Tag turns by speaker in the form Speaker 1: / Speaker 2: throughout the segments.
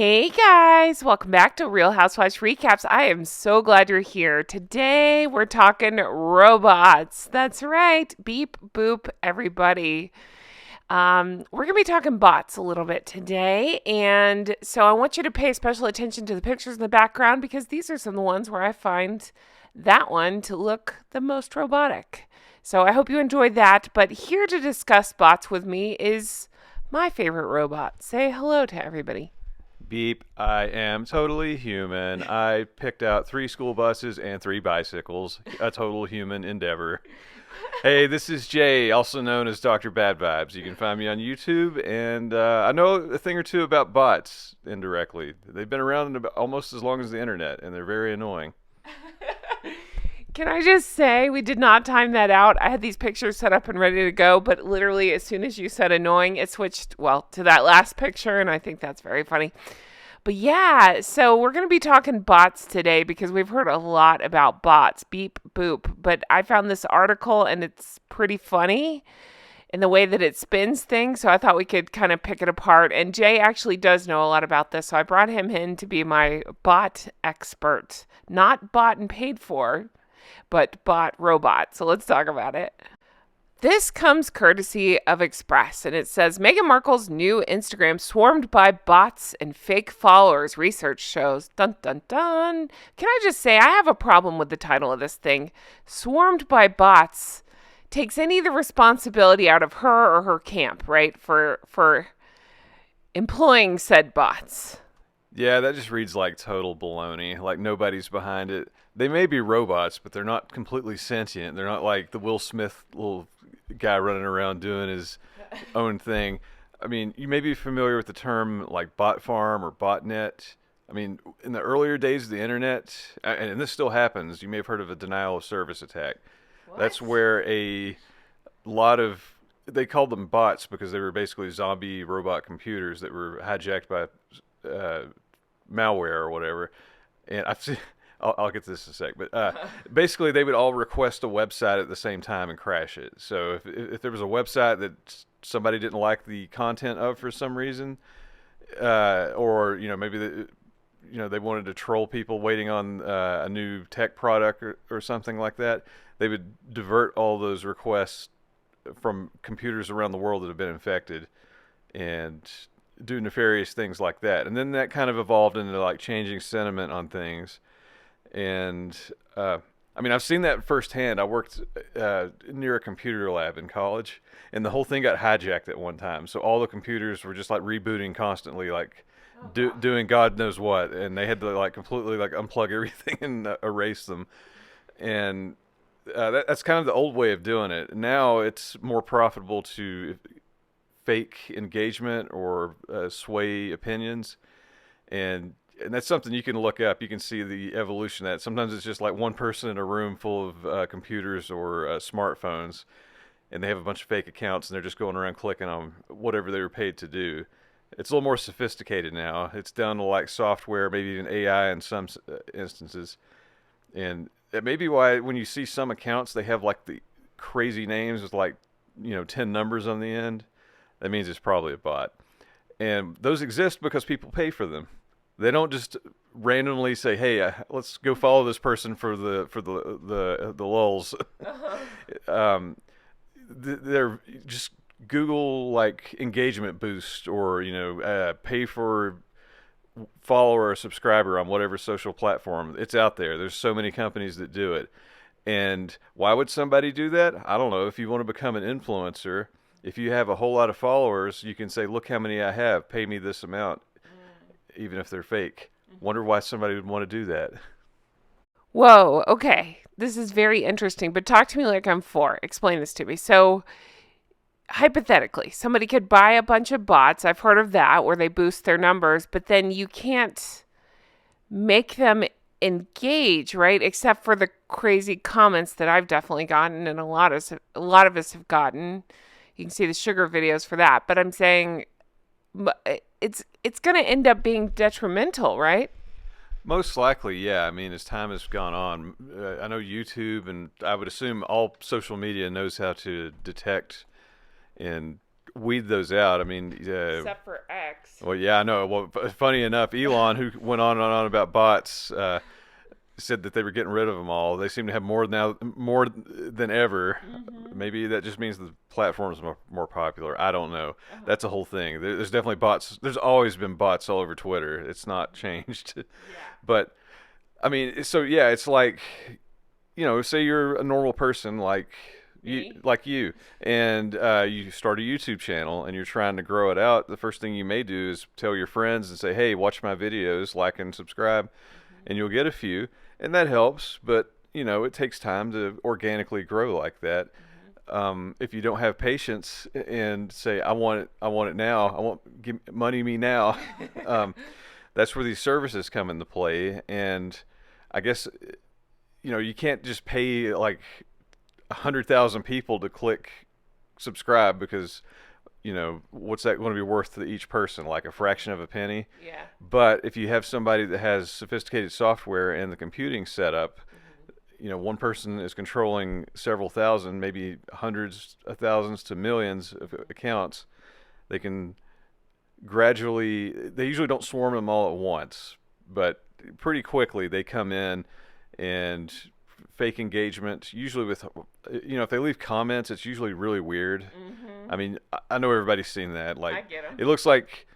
Speaker 1: Hey guys, welcome back to Real Housewives Recaps. I am so glad you're here. Today we're talking robots. That's right. Beep boop, everybody. We're going to be talking bots a little bit today. And so I want you to pay special attention to the pictures in the background because these are some of the ones where I find that one to look the most robotic. So I hope you enjoyed that. But here to discuss bots with me is my favorite robot. Say hello to everybody.
Speaker 2: Beep, I am totally human. I picked out 3 school buses and 3 bicycles. A total human endeavor. Hey, this is Jay, also known as Dr. Bad Vibes. You can find me on YouTube, and I know a thing or two about bots indirectly. They've been around almost as long as the internet, and they're very annoying.
Speaker 1: Can I just say, we did not time that out. I had these pictures set up and ready to go, but literally as soon as you said annoying, it switched, well, to that last picture, and I think that's very funny. But yeah, so we're going to be talking bots today because we've heard a lot about bots, beep, boop. But I found this article, and it's pretty funny in the way that it spins things, so I thought we could kind of pick it apart. And Jay actually does know a lot about this, so I brought him in to be my bot expert. Not bought and paid for, but bot robot. So let's talk about it. This comes courtesy of Express, and it says Meghan Markle's new Instagram swarmed by bots and fake followers, research shows. Dun dun dun. Can I just say, I have a problem with the title of this thing. Swarmed by bots takes any of the responsibility out of her or her camp, right? For employing said bots.
Speaker 2: Yeah, that just reads like total baloney. Like nobody's behind it. They may be robots, but they're not completely sentient. They're not like the Will Smith little guy running around doing his own thing. I mean, you may be familiar with the term like bot farm or botnet. I mean, in the earlier days of the internet, and this still happens, you may have heard of a denial of service attack. That's where a lot of they called them bots because they were basically zombie robot computers that were hijacked by uh, malware or whatever. And I've seen, I'll get to this in a sec, but basically they would all request a website at the same time and crash it. So if there was a website that somebody didn't like the content of for some reason, or maybe they wanted to troll people waiting on a new tech product or something like that, they would divert all those requests from computers around the world that have been infected and do nefarious things like that. And then that kind of evolved into like changing sentiment on things. And I mean, I've seen that firsthand. I worked near a computer lab in college, and the whole thing got hijacked at one time. So all the computers were just like rebooting constantly, like doing God knows what, and they had to like completely like unplug everything and erase them. And that's kind of the old way of doing it. Now it's more profitable to fake engagement or sway opinions, and that's something you can look up. You can see the evolution of that. Sometimes it's just like one person in a room full of computers or smartphones, and they have a bunch of fake accounts, and they're just going around clicking on whatever they were paid to do. It's a little more sophisticated now. It's down to like software, maybe even AI in some instances, and that may be why when you see some accounts, they have like the crazy names with like 10 numbers on the end. That means it's probably a bot, and those exist because people pay for them. They don't just randomly say, "Hey, let's go follow this person for the lulz." They're just Google like engagement boost, or pay for follower or subscriber on whatever social platform. It's out there. There's so many companies that do it, and why would somebody do that? I don't know. If you want to become an influencer, if you have a whole lot of followers, you can say, "Look how many I have. Pay me this amount." Even if they're fake. Wonder why somebody would want to do that.
Speaker 1: Whoa, okay. This is very interesting, but talk to me like I'm four. Explain this to me. So, hypothetically, somebody could buy a bunch of bots. I've heard of that where they boost their numbers, but then you can't make them engage, right? Except for the crazy comments that I've definitely gotten and a lot of us have gotten. You can see the sugar videos for that, but I'm saying it's going to end up being detrimental, right?
Speaker 2: Most likely, yeah. I mean, as time has gone on, I know YouTube and I would assume all social media knows how to detect and weed those out. I mean,
Speaker 1: Except for X.
Speaker 2: well, yeah, I know. Well, funny enough, Elon, who went on and on about bots, said that they were getting rid of them all. They seem to have more than ever. Maybe that just means the platform's more popular. I don't know. That's a whole thing. There's definitely bots. There's always been bots all over Twitter. It's not changed.
Speaker 1: Yeah.
Speaker 2: But I mean, so yeah, it's like, say you're a normal person like you, and you start a YouTube channel and you're trying to grow it out. The first thing you may do is tell your friends and say, "Hey, watch my videos, like and subscribe," and you'll get a few, and that helps. But it takes time to organically grow like that. If you don't have patience and say, "I want it now. Money me now," that's where these services come into play. And I guess you can't just pay like 100,000 people to click subscribe, because what's that going to be worth to each person? Like a fraction of a penny.
Speaker 1: Yeah.
Speaker 2: But if you have somebody that has sophisticated software and the computing setup, one person is controlling several thousand, maybe hundreds of thousands to millions of accounts. They can gradually, they usually don't swarm them all at once, but pretty quickly they come in and fake engagement, usually with, if they leave comments, it's usually really weird. I mean, I know everybody's seen that. Like,
Speaker 1: I get 'em.
Speaker 2: It looks like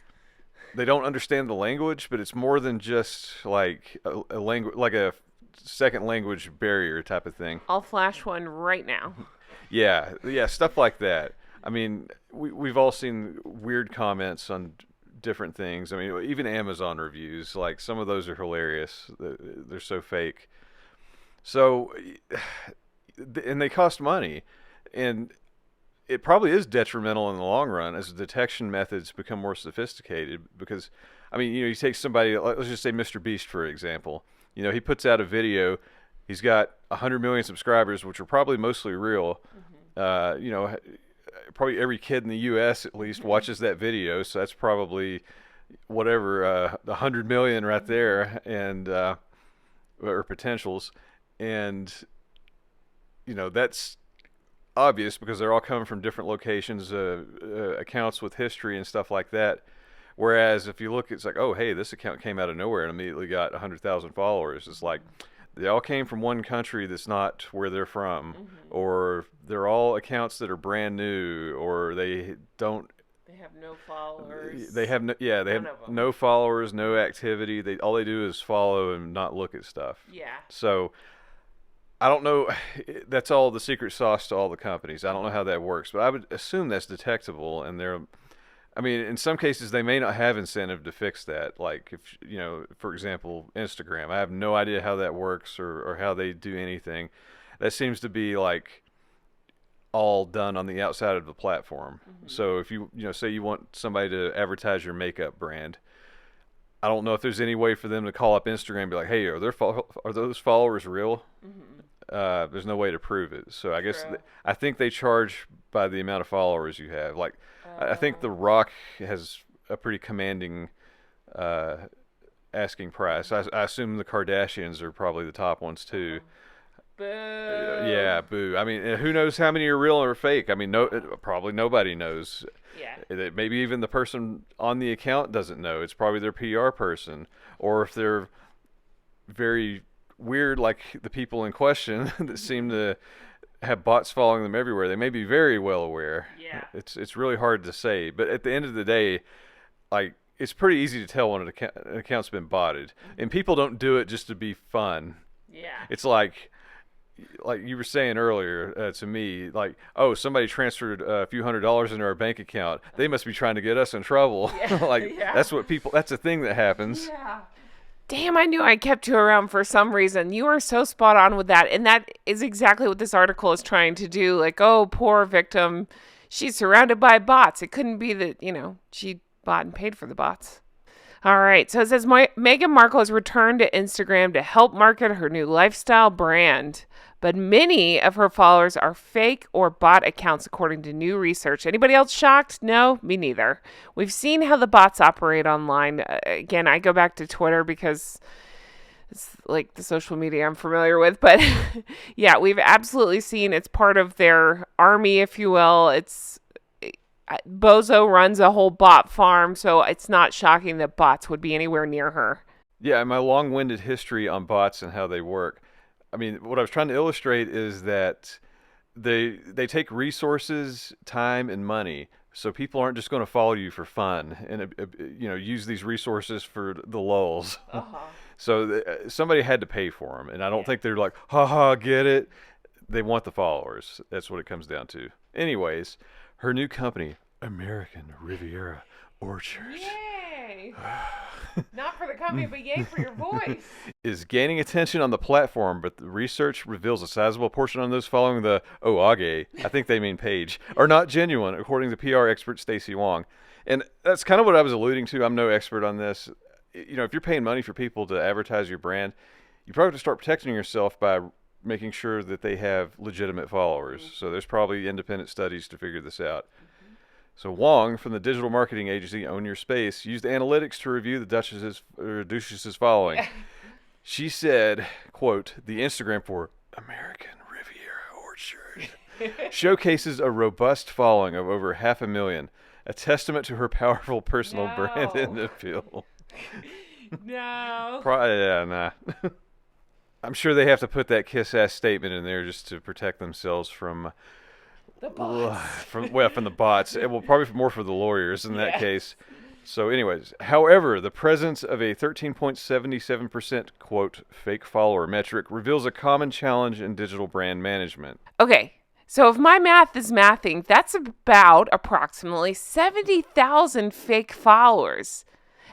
Speaker 2: they don't understand the language, but it's more than just like a language, like a second language barrier type of thing.
Speaker 1: I'll flash one right now.
Speaker 2: Yeah, stuff like that. I mean, we've all seen weird comments on different things. I mean, even Amazon reviews, like some of those are hilarious. They're so fake. So, and they cost money, and it probably is detrimental in the long run as detection methods become more sophisticated. Because, I mean, you take somebody, let's just say Mr. Beast, for example. He puts out a video. He's got 100 million subscribers, which are probably mostly real. Probably every kid in the U.S. at least watches that video, so that's probably whatever 100 million right there, and or potentials. And that's obvious because they're all coming from different locations, accounts with history and stuff like that. Whereas if you look, it's like, oh, hey, this account came out of nowhere and immediately got 100,000 followers. It's like they all came from one country that's not where they're from, or they're all accounts that are brand new, or they don't.
Speaker 1: They have no followers.
Speaker 2: They have no followers, no activity. All they do is follow and not look at stuff.
Speaker 1: Yeah.
Speaker 2: So I don't know. That's all the secret sauce to all the companies. I don't know how that works, but I would assume that's detectable. And I mean, in some cases, they may not have incentive to fix that. Like, if for example, Instagram. I have no idea how that works or how they do anything. That seems to be like all done on the outside of the platform. So if you say you want somebody to advertise your makeup brand, I don't know if there's any way for them to call up Instagram and be like, hey, are those followers real? There's no way to prove it. So I guess I think they charge by the amount of followers you have. Like, I think The Rock has a pretty commanding asking price. I assume the Kardashians are probably the top ones too.
Speaker 1: Boo.
Speaker 2: Yeah, boo. I mean, who knows how many are real or fake? I mean, probably nobody knows.
Speaker 1: Yeah.
Speaker 2: Maybe even the person on the account doesn't know. It's probably their PR person. Or if they're very weird, like the people in question that seem to have bots following them everywhere, they may be very well aware.
Speaker 1: Yeah.
Speaker 2: It's really hard to say. But at the end of the day, like, it's pretty easy to tell when an account's been botted. And people don't do it just to be fun.
Speaker 1: Yeah.
Speaker 2: It's like you were saying earlier to me, like, oh, somebody transferred a few $100s into our bank account. They must be trying to get us in trouble.
Speaker 1: Yeah.
Speaker 2: That's a thing that happens.
Speaker 1: Yeah. Damn, I knew I kept you around for some reason. You are so spot on with that. And that is exactly what this article is trying to do. Like, oh, poor victim. She's surrounded by bots. It couldn't be that, she bought and paid for the bots. All right. So it says Meghan Markle has returned to Instagram to help market her new lifestyle brand. But many of her followers are fake or bot accounts, according to new research. Anybody else shocked? No, me neither. We've seen how the bots operate online. Again, I go back to Twitter because it's like the social media I'm familiar with. But yeah, we've absolutely seen it's part of their army, if you will. Bozo runs a whole bot farm, so it's not shocking that bots would be anywhere near her.
Speaker 2: Yeah, and my long-winded history on bots and how they work. I mean, what I was trying to illustrate is that they take resources, time, and money. So people aren't just going to follow you for fun and use these resources for the lulls.
Speaker 1: Uh-huh.
Speaker 2: So somebody had to pay for them, and I don't think they're like, ha ha, get it. They want the followers. That's what it comes down to. Anyways, her new company, American Riviera Orchard.
Speaker 1: Yay! Not for the company, but yay for your voice.
Speaker 2: Is gaining attention on the platform, but the research reveals a sizable portion on those following the Oage, I think they mean page, are not genuine, according to PR expert Stacey Wong. And that's kind of what I was alluding to. I'm no expert on this. If you're paying money for people to advertise your brand, you probably have to start protecting yourself by making sure that they have legitimate followers. Mm-hmm. So there's probably independent studies to figure this out. Mm-hmm. So Wong from the digital marketing agency Own Your Space used analytics to review the Duchess's following. Yeah. She said, quote, the Instagram for American Riviera Orchard showcases a robust following of over 500,000, a testament to her powerful personal brand and appeal.
Speaker 1: No.
Speaker 2: Yeah, nah. I'm sure they have to put that kiss-ass statement in there just to protect themselves from
Speaker 1: the bots.
Speaker 2: From the bots. Well, probably more for the lawyers in that case. So anyways, however, the presence of a 13.77% quote fake follower metric reveals a common challenge in digital brand management.
Speaker 1: Okay. So if my math is mathing, that's about approximately 70,000 fake followers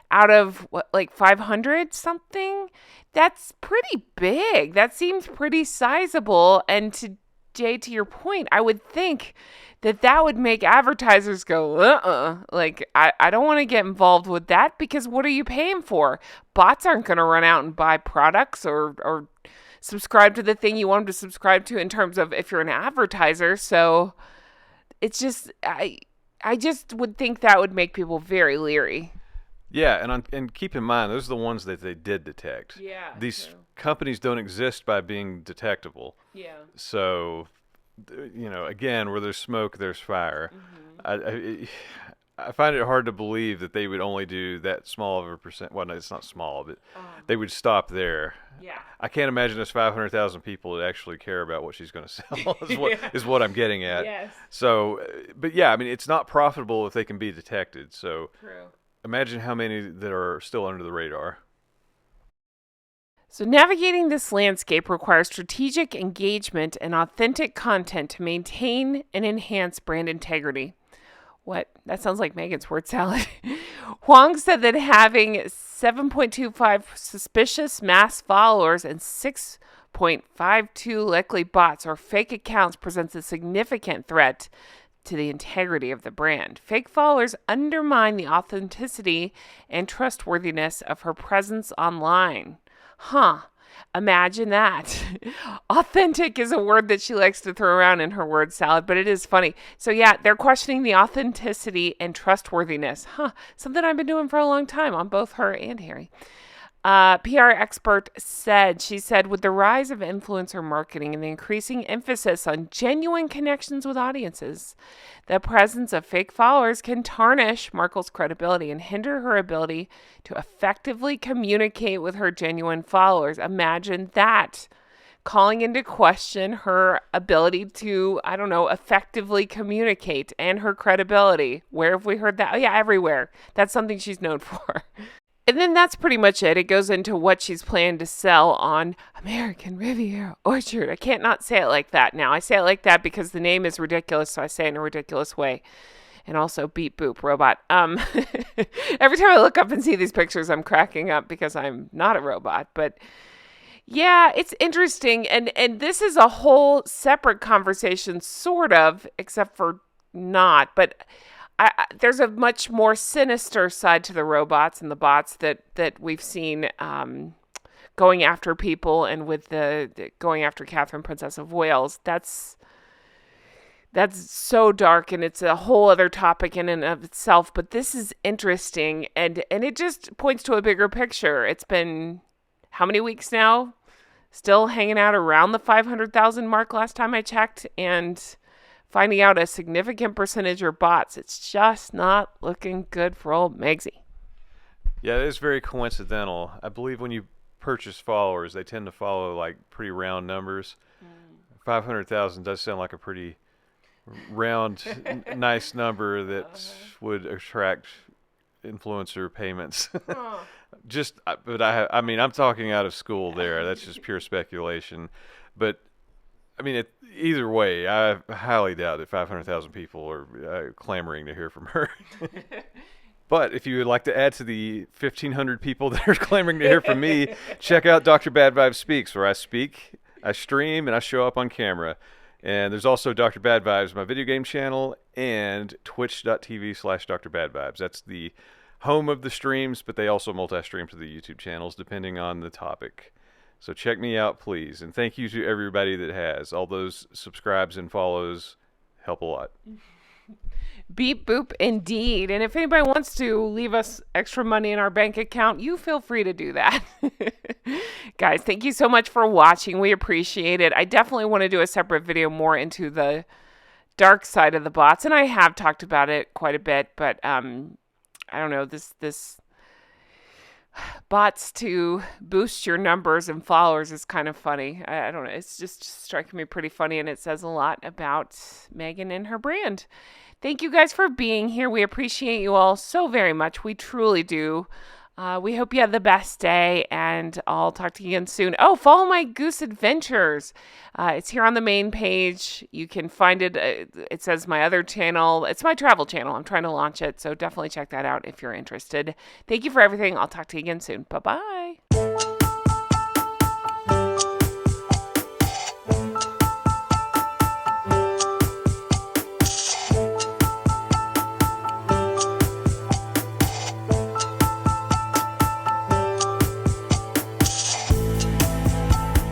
Speaker 1: out of what, like 500 something? That's pretty big. That seems pretty sizable. And to Jay, to your point, I would think that would make advertisers go, like, I don't want to get involved with that because what are you paying for? Bots aren't going to run out and buy products or subscribe to the thing you want them to subscribe to in terms of if you're an advertiser. So it's just, I just would think that would make people very leery.
Speaker 2: Yeah, and keep in mind, those are the ones that they did detect.
Speaker 1: Yeah.
Speaker 2: These companies don't exist by being detectable.
Speaker 1: Yeah.
Speaker 2: So, again, where there's smoke, there's fire. Mm-hmm. I find it hard to believe that they would only do that small of a percent. Well, no, it's not small, but they would stop there.
Speaker 1: Yeah.
Speaker 2: I can't imagine there's 500,000 people that actually care about what she's going to sell. Is what I'm getting at.
Speaker 1: Yes.
Speaker 2: So, but yeah, I mean, it's not profitable if they can be detected. So.
Speaker 1: True.
Speaker 2: Imagine how many that are still under the radar.
Speaker 1: So navigating this landscape requires strategic engagement and authentic content to maintain and enhance brand integrity. What? That sounds like Meghan's word salad. Huang said that having 7.25 suspicious mass followers and 6.52 likely bots or fake accounts presents a significant threat to the integrity of the brand. Fake followers undermine the authenticity and trustworthiness of her presence online. Imagine that. Authentic is a word that she likes to throw around in her word salad, but it is funny. So yeah, they're questioning the authenticity and trustworthiness. Something I've been doing for a long time on both her and Harry. PR expert she said, with the rise of influencer marketing and the increasing emphasis on genuine connections with audiences, the presence of fake followers can tarnish Markle's credibility and hinder her ability to effectively communicate with her genuine followers. Imagine that. Calling into question her ability to, effectively communicate and her credibility. Where have we heard that? Oh, yeah, everywhere. That's something she's known for. And then that's pretty much it. It goes into what she's planned to sell on American Riviera Orchard. I can't not say it like that now. I say it like that because the name is ridiculous, so I say it in a ridiculous way. And also beep boop robot. Every time I look up and see these pictures, I'm cracking up because I'm not a robot. But yeah, it's interesting. And this is a whole separate conversation, sort of, except for not. But there's a much more sinister side to the robots and the bots that we've seen going after people, and with the going after Catherine, Princess of Wales. That's so dark, and it's a whole other topic in and of itself. But this is interesting, and it just points to a bigger picture. It's been how many weeks now? Still hanging out around the 500,000 mark last time I checked, and finding out a significant percentage are bots. It's just not looking good for old Megsy.
Speaker 2: Yeah, it is very coincidental. I believe when you purchase followers, they tend to follow like pretty round numbers. 500,000 does sound like a pretty round, nice number that would attract influencer payments. I mean, I'm talking out of school there. That's just pure speculation. But I mean, either way, I highly doubt that 500,000 people are clamoring to hear from her. But if you would like to add to the 1,500 people that are clamoring to hear from me, check out Dr. Bad Vibes Speaks, where I speak, I stream, and I show up on camera. And there's also Dr. Bad Vibes, my video game channel, and twitch.tv/Dr. Bad Vibes. That's the home of the streams, but they also multi-stream to the YouTube channels depending on the topic. So check me out, please. And thank you to everybody that has. All those subscribes and follows help a lot.
Speaker 1: Beep boop indeed. And if anybody wants to leave us extra money in our bank account, you feel free to do that. Guys, thank you so much for watching. We appreciate it. I definitely want to do a separate video more into the dark side of the bots, and I have talked about it quite a bit, but I don't know, this bots to boost your numbers and followers is kind of funny. I don't know. It's just striking me pretty funny, and it says a lot about Meghan and her brand. Thank you guys for being here. We appreciate you all so very much. We truly do. We hope you have the best day, and I'll talk to you again soon. Oh, follow my Goose Adventures. It's here on the main page. You can find it. It says my other channel. It's my travel channel. I'm trying to launch it, so definitely check that out if you're interested. Thank you for everything. I'll talk to you again soon. Bye-bye.